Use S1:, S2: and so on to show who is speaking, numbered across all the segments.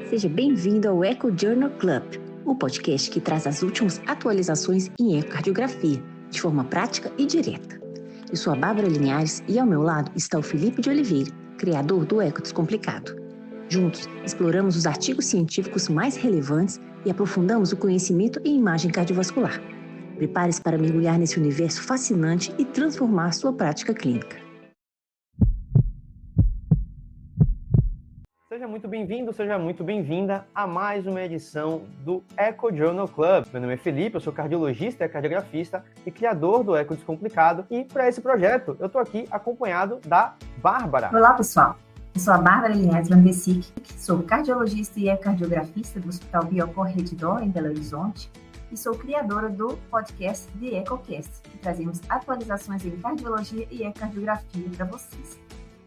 S1: Seja bem-vindo ao Echo Journal Club, o podcast que traz as últimas atualizações em ecocardiografia, de forma prática e direta. Eu sou a Bárbara Linhares e ao meu lado está o Felipe de Oliveira, criador do Eco Descomplicado. Juntos, exploramos os artigos científicos mais relevantes e aprofundamos o conhecimento em imagem cardiovascular. Prepare-se para mergulhar nesse universo fascinante e transformar sua prática clínica.
S2: Seja muito bem-vindo, seja muito bem-vinda a mais uma edição do Echo Journal Club. Meu nome é Felipe, eu sou cardiologista e cardiografista e criador do Eco Descomplicado. E para esse projeto, eu estou aqui acompanhado da Bárbara.
S3: Olá, pessoal. Eu sou a Bárbara Linhares Landesic, sou cardiologista e ecocardiografista do Hospital Biocor Redditor, em Belo Horizonte, e sou criadora do podcast The EcoCast, que trazemos atualizações em cardiologia e ecocardiografia para vocês.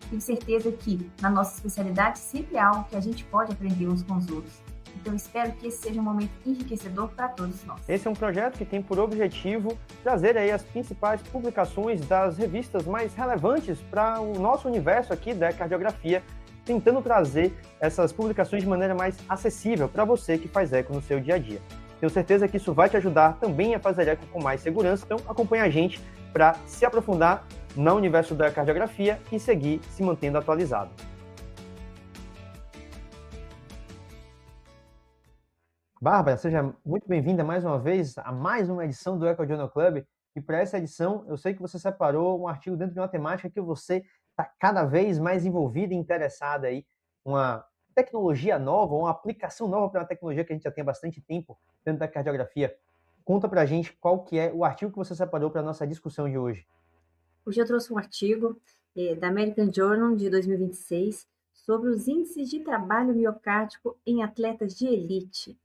S3: Tenho certeza que, na nossa especialidade, sempre há algo que a gente pode aprender uns com os outros. Então, espero que esse seja um momento enriquecedor para todos nós.
S2: Esse é um projeto que tem por objetivo trazer aí as principais publicações das revistas mais relevantes para o nosso universo aqui da cardiografia, tentando trazer essas publicações de maneira mais acessível para você que faz eco no seu dia a dia. Tenho certeza que isso vai te ajudar também a fazer eco com mais segurança, então acompanha a gente para se aprofundar no universo da cardiografia e seguir se mantendo atualizado. Bárbara, seja muito bem-vinda mais uma vez a mais uma edição do Echo Journal Club. E para essa edição, eu sei que você separou um artigo dentro de uma temática que você está cada vez mais envolvida e interessada aí, uma tecnologia nova, uma aplicação nova para uma tecnologia que a gente já tem há bastante tempo dentro da cardiografia. Conta para a gente qual que é o artigo que você separou para a nossa discussão de hoje.
S3: Hoje eu trouxe um artigo da American Journal de 2026 sobre os índices de trabalho miocárdico em atletas de elite.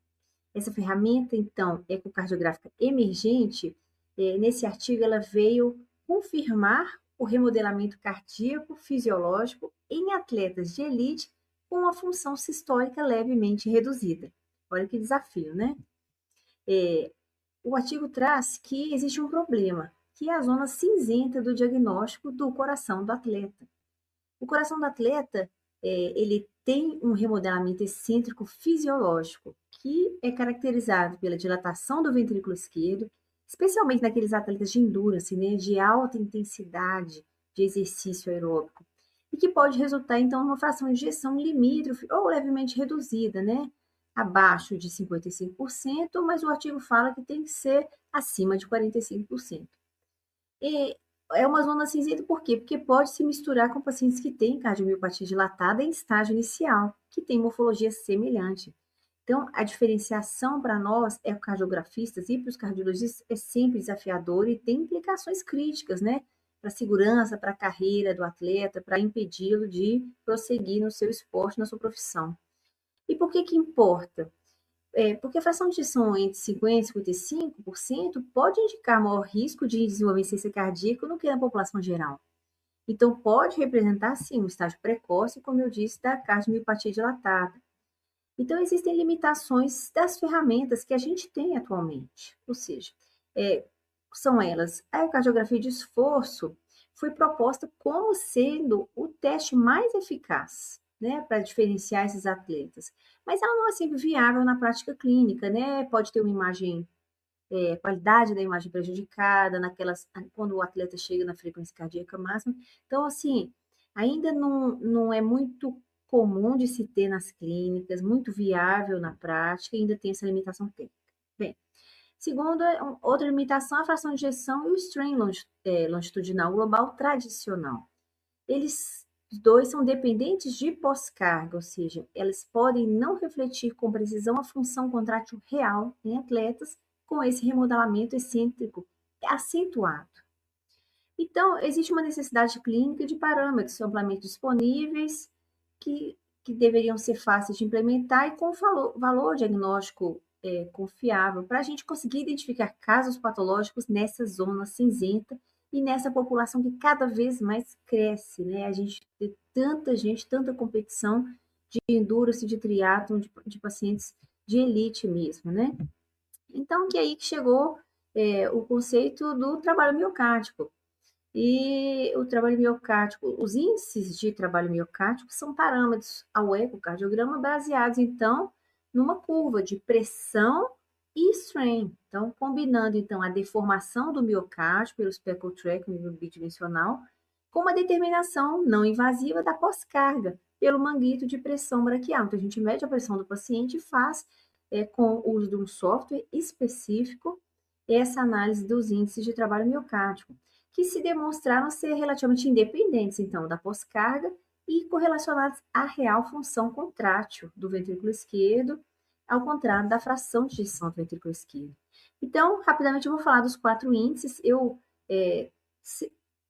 S3: Essa ferramenta, então, ecocardiográfica emergente, nesse artigo ela veio confirmar o remodelamento cardíaco fisiológico em atletas de elite com uma função sistólica levemente reduzida. Olha que desafio, né? O artigo traz que existe um problema, que é a zona cinzenta do diagnóstico do coração do atleta. O coração do atleta, ele tem um remodelamento excêntrico fisiológico, que é caracterizado pela dilatação do ventrículo esquerdo, especialmente naqueles atletas de endurance, né, de alta intensidade de exercício aeróbico, e que pode resultar, então, numa fração de ejeção limítrofe ou levemente reduzida, né, abaixo de 55%, mas o artigo fala que tem que ser acima de 45%. E é uma zona cinzenta por quê? Porque pode se misturar com pacientes que têm cardiomiopatia dilatada em estágio inicial, que tem morfologia semelhante. Então, a diferenciação para nós, ecocardiografistas e para os cardiologistas, é sempre desafiador e tem implicações críticas, né? Para a segurança, para a carreira do atleta, para impedi-lo de prosseguir no seu esporte, na sua profissão. E por que que importa? Porque a fração de ejeção entre 50% e 55% pode indicar maior risco de desenvolver insuficiência cardíaca do que na população geral. Então, pode representar, sim, um estágio precoce, como eu disse, da cardiomiopatia dilatada. Então, existem limitações das ferramentas que a gente tem atualmente. Ou seja, são elas, a ecocardiografia de esforço foi proposta como sendo o teste mais eficaz, né, para diferenciar esses atletas. Mas ela não é sempre viável na prática clínica, né? Pode ter uma imagem, qualidade da imagem prejudicada, quando o atleta chega na frequência cardíaca máxima. Então, assim, ainda não é muito comum de se ter nas clínicas, muito viável na prática, e ainda tem essa limitação técnica. Bem, segunda, outra limitação é a fração de ejeção e o strain longitudinal global tradicional. Eles os dois são dependentes de pós-carga, ou seja, elas podem não refletir com precisão a função contrátil real em atletas com esse remodelamento excêntrico acentuado. Então, existe uma necessidade clínica de parâmetros amplamente disponíveis que deveriam ser fáceis de implementar e com valor diagnóstico confiável para a gente conseguir identificar casos patológicos nessa zona cinzenta e nessa população que cada vez mais cresce, né? A gente tem tanta gente, tanta competição de endurance, de triatlon, de pacientes de elite mesmo, né? Então, que aí que chegou o conceito do trabalho miocárdico. E o trabalho miocárdico, os índices de trabalho miocárdico são parâmetros ao ecocardiograma baseados, então, numa curva de pressão e strain. Então, combinando, então, a deformação do miocárdio pelo speckle track, nível bidimensional, com uma determinação não invasiva da pós-carga, pelo manguito de pressão braquial. Então, a gente mede a pressão do paciente e faz, com o uso de um software específico, essa análise dos índices de trabalho miocárdico, que se demonstraram ser relativamente independentes, então, da pós-carga e correlacionados à real função contrátil do ventrículo esquerdo, ao contrário da fração de ejeção do ventrículo esquerdo. Então, rapidamente eu vou falar dos 4 índices.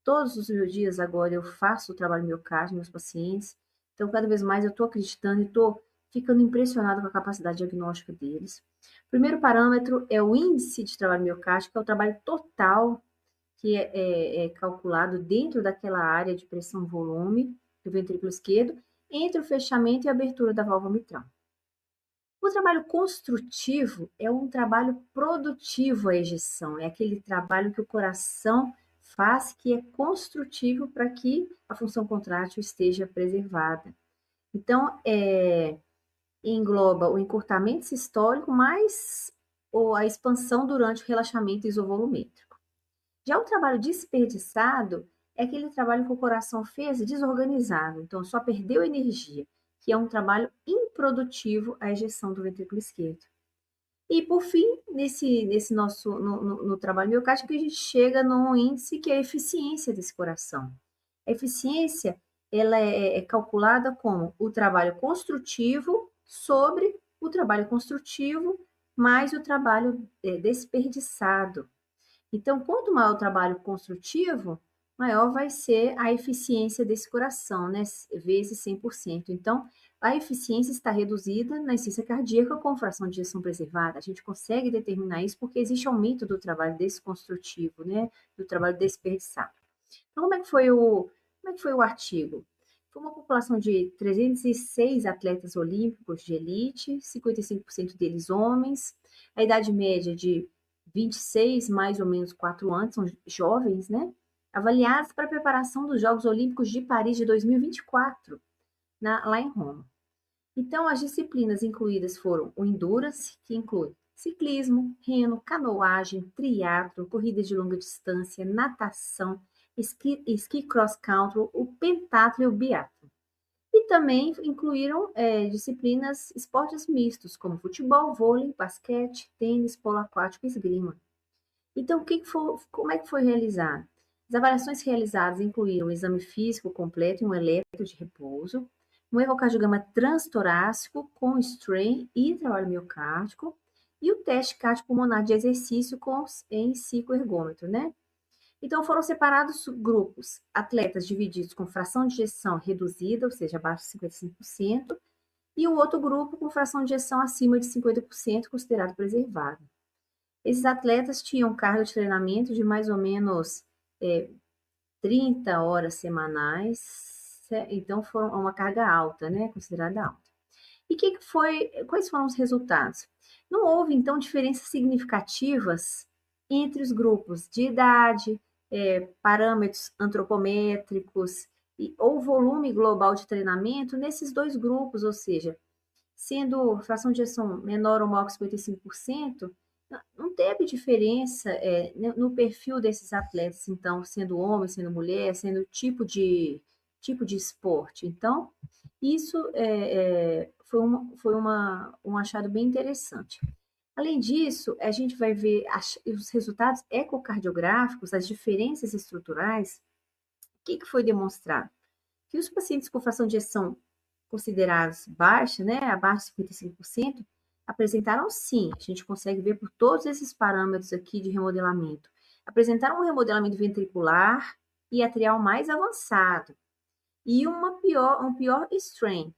S3: Todos os meus dias agora eu faço o trabalho miocárdio nos meus pacientes, então cada vez mais eu estou acreditando e estou ficando impressionado com a capacidade diagnóstica deles. O primeiro parâmetro é o índice de trabalho miocárdio, que é o trabalho total que é calculado dentro daquela área de pressão-volume do ventrículo esquerdo, entre o fechamento e a abertura da válvula mitral. O trabalho construtivo é um trabalho produtivo à ejeção, é aquele trabalho que o coração faz que é construtivo para que a função contrátil esteja preservada. Então, engloba o encurtamento sistólico mais a expansão durante o relaxamento isovolumétrico. Já o trabalho desperdiçado é aquele trabalho que o coração fez desorganizado, então só perdeu energia, que é um trabalho improdutivo à ejeção do ventrículo esquerdo. E, por fim, nesse nosso no trabalho miocárdico, a gente chega num índice que é a eficiência desse coração. A eficiência ela é calculada como o trabalho construtivo sobre o trabalho construtivo mais o trabalho desperdiçado. Então, quanto maior o trabalho construtivo, maior vai ser a eficiência desse coração, né? Vezes 100%. Então, a eficiência está reduzida na insuficiência cardíaca com fração de ejeção preservada. A gente consegue determinar isso porque existe aumento do trabalho desconstrutivo, né? Do trabalho desperdiçado. Então, como é que foi o artigo? Foi uma população de 306 atletas olímpicos de elite, 55% deles homens, a idade média de 26, mais ou menos 4 anos, são jovens, né? Avaliados para a preparação dos Jogos Olímpicos de Paris de 2024, lá em Roma. Então, as disciplinas incluídas foram o Endurance, que inclui ciclismo, remo, canoagem, triatlo, corridas de longa distância, natação, esqui cross-country, o pentatlo e o biatlo. E também incluíram disciplinas, esportes mistos, como futebol, vôlei, basquete, tênis, polo aquático e esgrima. Então, como é que foi realizado? As avaliações realizadas incluíram um exame físico completo e um eletro de repouso, um ecocardiograma transtorácico com strain e trabalho miocárdico, e o teste cardiopulmonar de exercício em cicloergômetro, né? Então, foram separados grupos, atletas divididos com fração de ejeção reduzida, ou seja, abaixo de 55%, e o outro grupo com fração de ejeção acima de 50%, considerado preservado. Esses atletas tinham carga de treinamento de mais ou menos 30 horas semanais, então foram uma carga alta, né, considerada alta. E quais foram os resultados? Não houve, então, diferenças significativas entre os grupos de idade, parâmetros antropométricos ou volume global de treinamento nesses dois grupos, ou seja, sendo fração de ejeção menor ou maior que 55%, não teve diferença no perfil desses atletas, então, sendo homem, sendo mulher, sendo tipo de esporte. Então, isso foi um achado bem interessante. Além disso, a gente vai ver os resultados ecocardiográficos, as diferenças estruturais. O que foi demonstrado? Que os pacientes com fração de ejeção considerados baixa, né, abaixo de 55%, apresentaram sim, a gente consegue ver por todos esses parâmetros aqui de remodelamento, apresentaram um remodelamento ventricular e atrial mais avançado e um pior strain.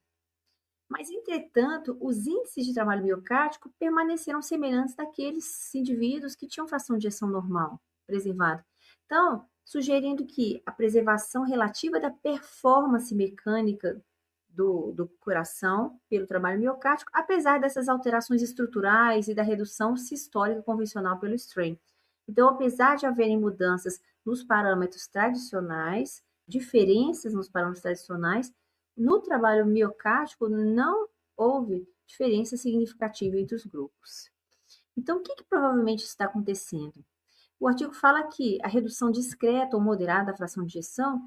S3: Mas, entretanto, os índices de trabalho miocárdico permaneceram semelhantes daqueles indivíduos que tinham fração de ejeção normal, preservada. Então, sugerindo que a preservação relativa da performance mecânica do coração pelo trabalho miocárdico, apesar dessas alterações estruturais e da redução sistólica convencional pelo strain. Então, apesar de haverem mudanças nos parâmetros tradicionais, diferenças nos parâmetros tradicionais. No trabalho miocárdico, não houve diferença significativa entre os grupos. Então, o que provavelmente está acontecendo? O artigo fala que a redução discreta ou moderada da fração de ejeção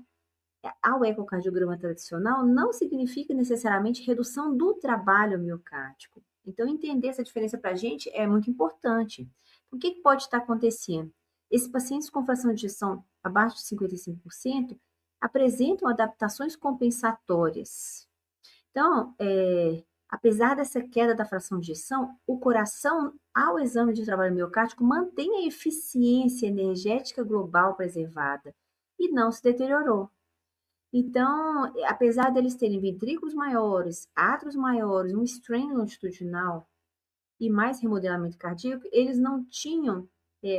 S3: ao ecocardiograma tradicional não significa necessariamente redução do trabalho miocárdico. Então, entender essa diferença para a gente é muito importante. O que pode estar acontecendo? Esses pacientes com fração de ejeção abaixo de 55% apresentam adaptações compensatórias. Então, apesar dessa queda da fração de ejeção, o coração, ao exame de trabalho miocárdico, mantém a eficiência energética global preservada e não se deteriorou. Então, apesar deles terem ventrículos maiores, átrios maiores, um strain longitudinal e mais remodelamento cardíaco, eles não tinham,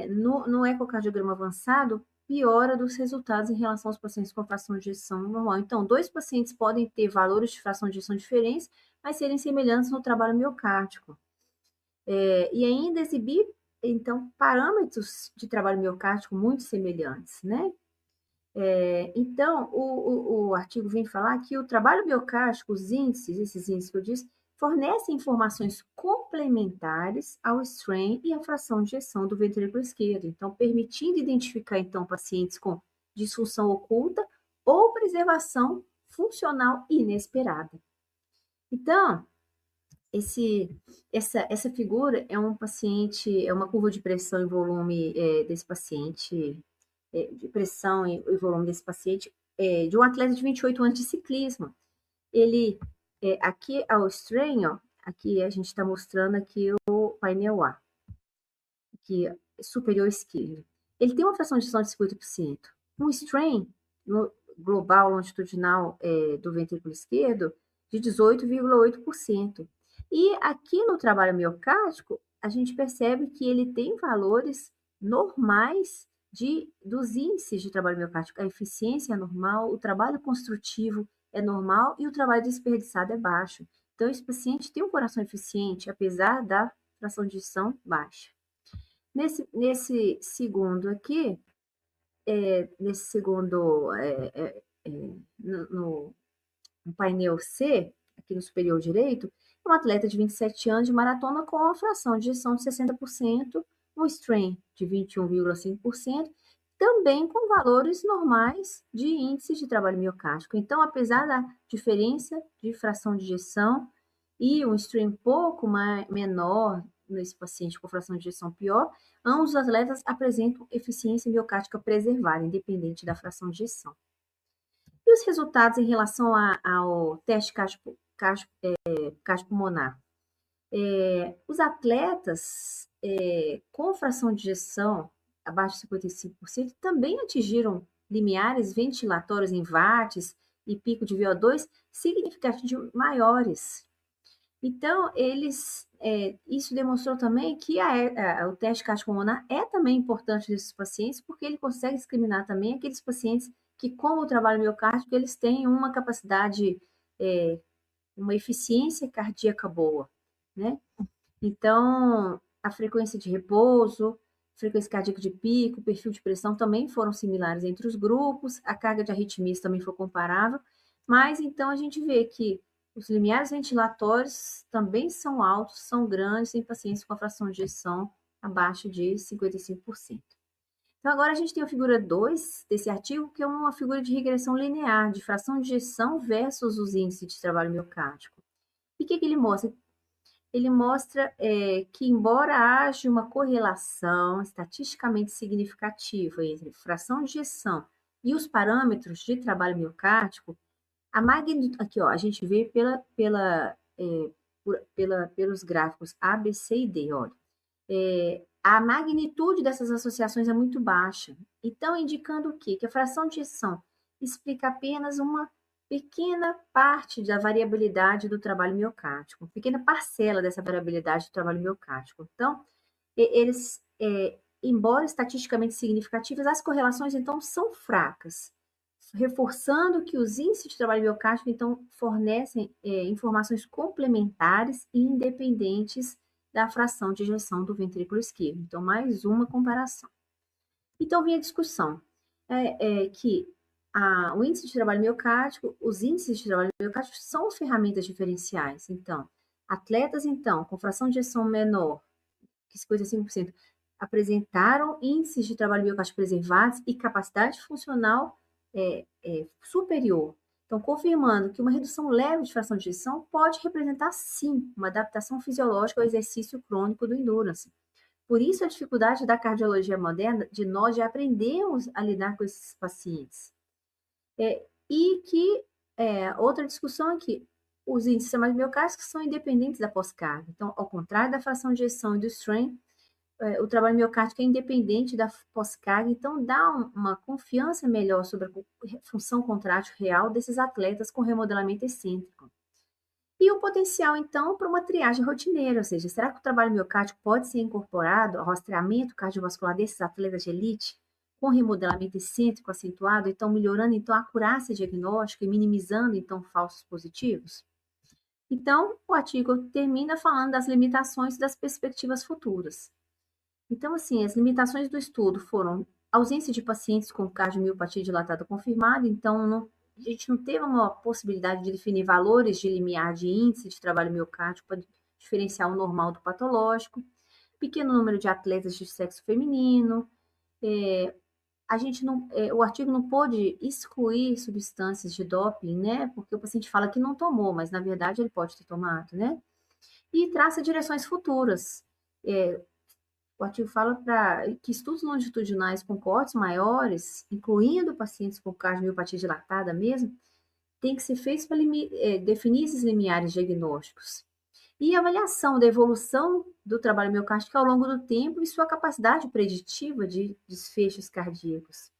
S3: no ecocardiograma avançado, piora dos resultados em relação aos pacientes com fração de ejeção normal. Então, 2 pacientes podem ter valores de fração de ejeção diferentes, mas serem semelhantes no trabalho miocárdico. E ainda exibir, então, parâmetros de trabalho miocárdico muito semelhantes, né? Então, o artigo vem falar que o trabalho miocárdico, os índices, esses índices que eu disse, fornecem informações complementares ao strain e à fração de ejeção do ventrículo esquerdo, então, permitindo identificar, então, pacientes com disfunção oculta ou preservação funcional inesperada. Então, essa figura é um paciente, é uma curva de pressão e volume desse paciente, de pressão e volume desse paciente, de um atleta de 28 anos de ciclismo. Ele, aqui ao strain, ó, aqui a gente está mostrando aqui o painel A, aqui superior esquerdo. Ele tem uma fração de ejeção de 50%. Um strain global longitudinal do ventrículo esquerdo de 18,8%. E aqui no trabalho miocárdico, a gente percebe que ele tem valores normais dos índices de trabalho miocárdico. A eficiência é normal, o trabalho construtivo é normal e o trabalho desperdiçado é baixo. Então, esse paciente tem um coração eficiente, apesar da fração de ejeção baixa. Nesse segundo aqui, no painel C, aqui no superior direito, um atleta de 27 anos de maratona com uma fração de ejeção de 60%, um strain de 21,5%, também com valores normais de índice de trabalho miocárdico. Então, apesar da diferença de fração de ejeção e um strain um pouco menor nesse paciente com fração de ejeção pior, ambos os atletas apresentam eficiência miocárdica preservada, independente da fração de ejeção. E os resultados em relação ao teste cardiopulmonar? Os atletas com fração de ejeção abaixo de 55% também atingiram limiares ventilatórios em watts e pico de VO2 significativamente maiores. Então, isso demonstrou também que o teste cardiopulmonar é também importante nesses pacientes, porque ele consegue discriminar também aqueles pacientes que, com o trabalho miocárdico, eles têm uma capacidade, uma eficiência cardíaca boa, né? Então, a frequência de repouso, frequência cardíaca de pico, perfil de pressão também foram similares entre os grupos, a carga de arritmias também foi comparável, mas então a gente vê que os limiares ventilatórios também são altos, são grandes em pacientes com a fração de ejeção abaixo de 55%. Então, agora a gente tem a figura 2 desse artigo, que é uma figura de regressão linear, de fração de ejeção versus os índices de trabalho miocárdico. E o que ele mostra? Ele mostra que, embora haja uma correlação estatisticamente significativa entre fração de ejeção e os parâmetros de trabalho miocárdico, aqui, ó, a gente vê pelos gráficos A, B, C e D, olha. A magnitude dessas associações é muito baixa. Então, indicando o quê? Que a fração de ejeção explica apenas uma pequena parte da variabilidade do trabalho miocárdico, uma pequena parcela dessa variabilidade do trabalho miocárdico. Então, eles, embora estatisticamente significativas, as correlações, então, são fracas, reforçando que os índices de trabalho miocárdico, então, fornecem informações complementares e independentes da fração de ejeção do ventrículo esquerdo. Então, mais uma comparação. Então, vem a discussão. é que o índice de trabalho miocárdico, os índices de trabalho miocárdico são ferramentas diferenciais. Então, atletas, então, com fração de ejeção menor, que 55%, apresentaram índices de trabalho miocárdico preservados e capacidade funcional superior. Então, confirmando que uma redução leve de fração de ejeção pode representar, sim, uma adaptação fisiológica ao exercício crônico do endurance. Por isso, a dificuldade da cardiologia moderna de nós já aprendemos a lidar com esses pacientes. Outra discussão é que os índices mais miocárdicos são independentes da pós-carga. Então, ao contrário da fração de ejeção e do strain, o trabalho miocárdico é independente da pós-carga, então dá uma confiança melhor sobre a função contrátil real desses atletas com remodelamento excêntrico. E o potencial, então, para uma triagem rotineira, ou seja, será que o trabalho miocárdico pode ser incorporado ao rastreamento cardiovascular desses atletas de elite, com remodelamento excêntrico acentuado, então melhorando então a acurácia diagnóstica e minimizando então falsos positivos? Então, o artigo termina falando das limitações e das perspectivas futuras. Então, assim, as limitações do estudo foram ausência de pacientes com cardiomiopatia dilatada confirmada, então a gente não teve uma possibilidade de definir valores de limiar de índice de trabalho miocárdico para diferenciar o normal do patológico, pequeno número de atletas de sexo feminino, o artigo não pôde excluir substâncias de doping, né? Porque o paciente fala que não tomou, mas na verdade ele pode ter tomado, né? E traça direções futuras. O artigo fala que estudos longitudinais com cortes maiores, incluindo pacientes com cardiomiopatia dilatada mesmo, tem que ser feitos para definir esses limiares diagnósticos. E avaliação da evolução do trabalho miocárdico ao longo do tempo e sua capacidade preditiva de desfechos cardíacos.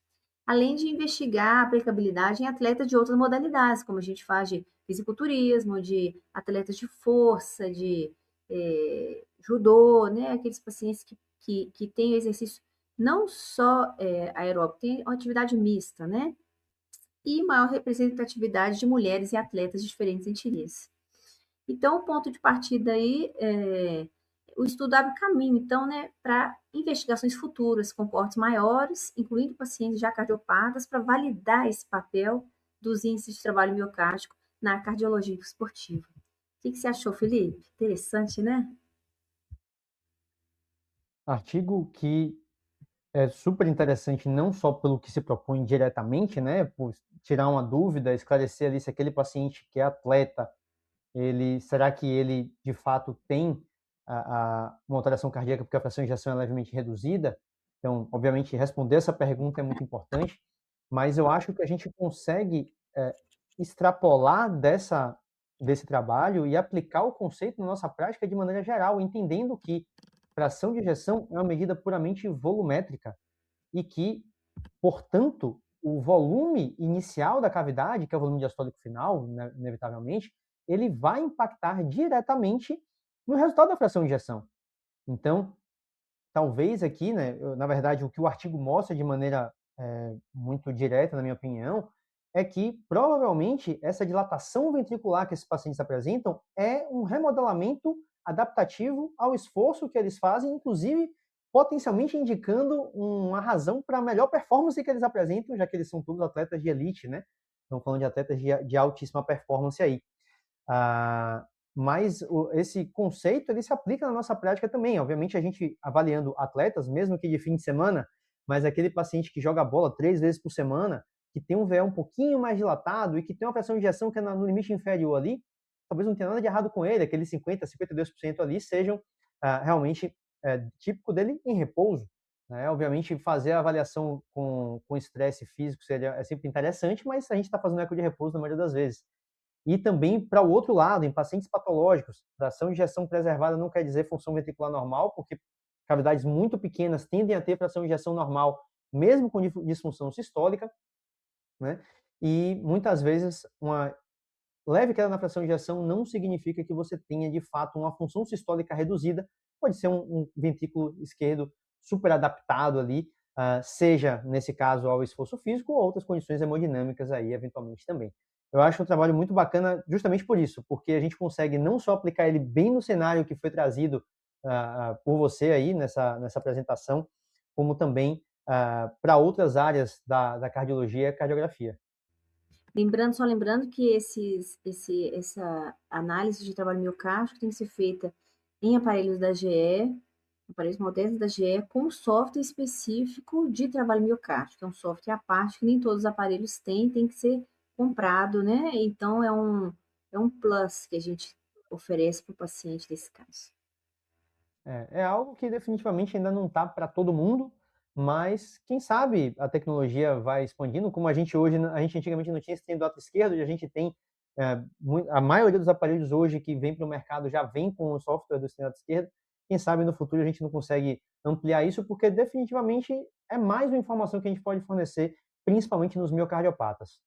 S3: Além de investigar a aplicabilidade em atletas de outras modalidades, como a gente faz de fisiculturismo, de atletas de força, de judô, né? Aqueles pacientes que têm exercício não só aeróbico, tem uma atividade mista, né? E maior representatividade de mulheres e atletas de diferentes etnias. Então, o ponto de partida aí o estudo abre caminho, então, né, para investigações futuras com cortes maiores, incluindo pacientes já cardiopatas, para validar esse papel dos índices de trabalho miocárdico na cardiologia esportiva. O que você achou, Felipe? Interessante, né?
S2: Artigo que é super interessante não só pelo que se propõe diretamente, né, por tirar uma dúvida, esclarecer ali se aquele paciente que é atleta, será que ele de fato tem uma alteração cardíaca porque a fração de ejeção é levemente reduzida? Então, obviamente, responder essa pergunta é muito importante, mas eu acho que a gente consegue extrapolar desse trabalho e aplicar o conceito na nossa prática de maneira geral, entendendo que fração de ejeção é uma medida puramente volumétrica e que, portanto, o volume inicial da cavidade, que é o volume diastólico final, né, inevitavelmente, ele vai impactar diretamente no resultado da fração de ejeção. Então, talvez aqui, né, na verdade, o que o artigo mostra de maneira muito direta, na minha opinião, é que provavelmente essa dilatação ventricular que esses pacientes apresentam é um remodelamento adaptativo ao esforço que eles fazem, inclusive potencialmente indicando uma razão para a melhor performance que eles apresentam, já que eles são todos atletas de elite, né? Estamos falando de atletas de altíssima performance aí. Mas esse conceito ele se aplica na nossa prática também. Obviamente, a gente avaliando atletas, mesmo que de fim de semana, mas aquele paciente que joga bola 3 vezes por semana, que tem um VE um pouquinho mais dilatado e que tem uma fração de ejeção que é no limite inferior ali, talvez não tenha nada de errado com ele, aqueles 50%, 52% ali sejam realmente típico dele em repouso. Né? Obviamente, fazer a avaliação com estresse físico é sempre interessante, mas a gente está fazendo eco de repouso na maioria das vezes. E também, para o outro lado, em pacientes patológicos, fração de ejeção preservada não quer dizer função ventricular normal, porque cavidades muito pequenas tendem a ter fração de ejeção normal, mesmo com disfunção sistólica, né? E muitas vezes uma leve queda na fração de ejeção não significa que você tenha de fato uma função sistólica reduzida, pode ser um ventrículo esquerdo super adaptado ali, seja nesse caso ao esforço físico ou outras condições hemodinâmicas aí eventualmente também. Eu acho um trabalho muito bacana justamente por isso, porque a gente consegue não só aplicar ele bem no cenário que foi trazido por você aí nessa apresentação, como também para outras áreas da cardiologia e cardiografia.
S3: Lembrando que essa análise de trabalho miocárdico tem que ser feita em aparelhos da GE, aparelhos modernos da GE, com software específico de trabalho miocárdico. É um software à parte que nem todos os aparelhos têm, tem que ser comprado, né? Então, é um plus que a gente oferece para o paciente nesse caso.
S2: É algo que definitivamente ainda não está para todo mundo, mas quem sabe a tecnologia vai expandindo, como a gente antigamente não tinha esse do lado esquerdo, e a gente tem a maioria dos aparelhos hoje que vem para o mercado já vem com o software do lado esquerdo. Quem sabe no futuro a gente não consegue ampliar isso, porque definitivamente é mais uma informação que a gente pode fornecer, principalmente nos miocardiopatas.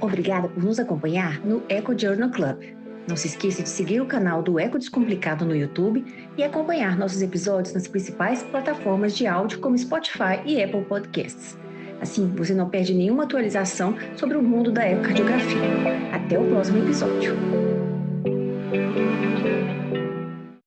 S1: Obrigada por nos acompanhar no Eco Journal Club. Não se esqueça de seguir o canal do Eco Descomplicado no YouTube e acompanhar nossos episódios nas principais plataformas de áudio como Spotify e Apple Podcasts. Assim, você não perde nenhuma atualização sobre o mundo da ecocardiografia. Até o próximo episódio.